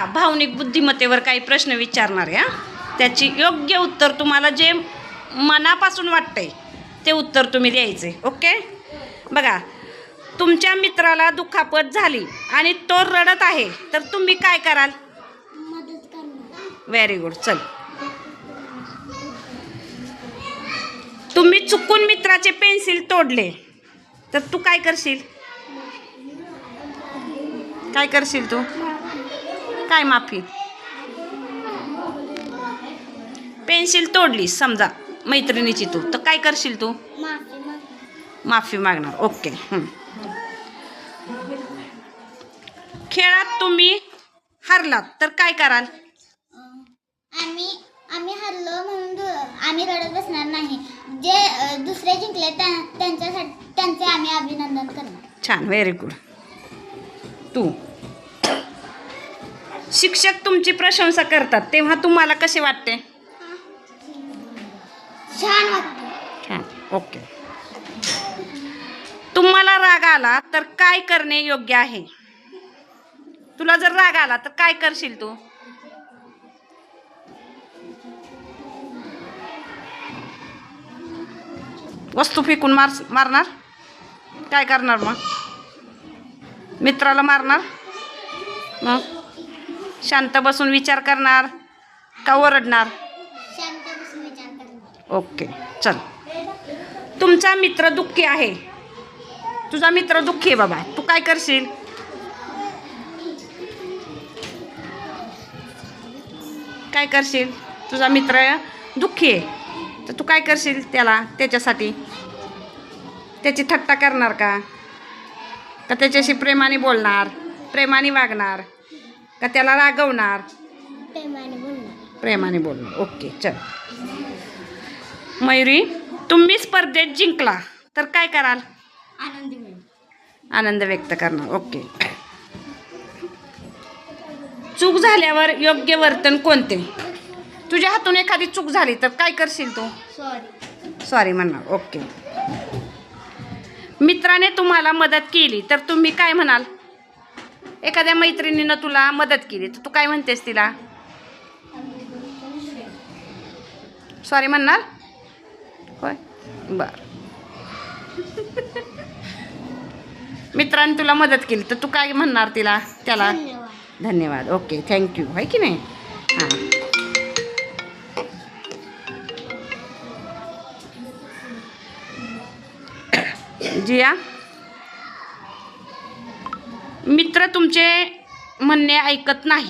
बघा, भावनिक बुद्धिमत्तेवर काही प्रश्न विचारणार आहे हां. त्याची योग्य उत्तर तुम्हाला जे मनापासून वाटतंय ते उत्तर तुम्ही द्यायचे. ओके. बघा, तुमच्या मित्राला दुखापत झाली आणि तो रडत आहे, तर तुम्ही काय कराल? मदत करणार. Very good. चल, तुम्ही चुकून मित्राचे पेन्सिल तोडले तर तू काय करशील? काय करशील तू? काय माफी? पेन्सिल तोडलीस समजा मैत्रिणीची तू, तर काय करशील तू? माफी मागणार. ओके. खेळात तुम्ही हरलात तर काय कराल? आम्ही हरलो म्हणून आम्ही रडत बसणार नाही. जे दुसरे जिंकले त्यांचे आम्ही अभिनंदन करणार. छान. Very good. तू, शिक्षक तुमची प्रशंसा करतात तेव्हा तुम्हाला कसे वाटते? छान वाटतं. छान. ओके. तुम्हाला राग आला तर काय करणे योग्य आहे? तुला जर राग आला तर काय करशील तू? वस्तू फेकून मारणार? काय करणार मग? मित्राला मारणार? मग शांत बसून विचार करणार का ओरडणार? शांत बसून विचार करणार. ओके. चल, तुमचा मित्र दुःखी आहे. तुझा मित्र दुःखी आहे बाबा, तू काय करशील? काय करशील? तुझा मित्र दुःखी आहे तर तू काय करशील त्याच्यासाठी? त्याची थट्टा करणार का त्याच्याशी प्रेमाने बोलणार, प्रेमाने वागणार का त्याला रागवणार? प्रेमाने बोलणार. ओके. चल, मयुरी, तुम्ही स्पर्धेत जिंकला तर काय कराल? आनंद व्यक्त करणार. ओके. चूक झाल्यावर योग्य वर्तन कोणते? तुझ्या हातून एखादी चूक झाली तर काय करशील तू? सॉरी म्हणणार. ओके. मित्राने तुम्हाला मदत केली तर तुम्ही काय म्हणाल? एखाद्या मैत्रिणीनं तुला मदत केली तर तू काय म्हणतेस तिला? सॉरी म्हणणार? होय. बर. मित्राने तुला मदत केली तर तू काय म्हणणार त्याला? धन्यवाद. ओके. थँक्यू. आहे की नाही? हां. जिया, मित्र तुमचे म्हणणे ऐकत नाही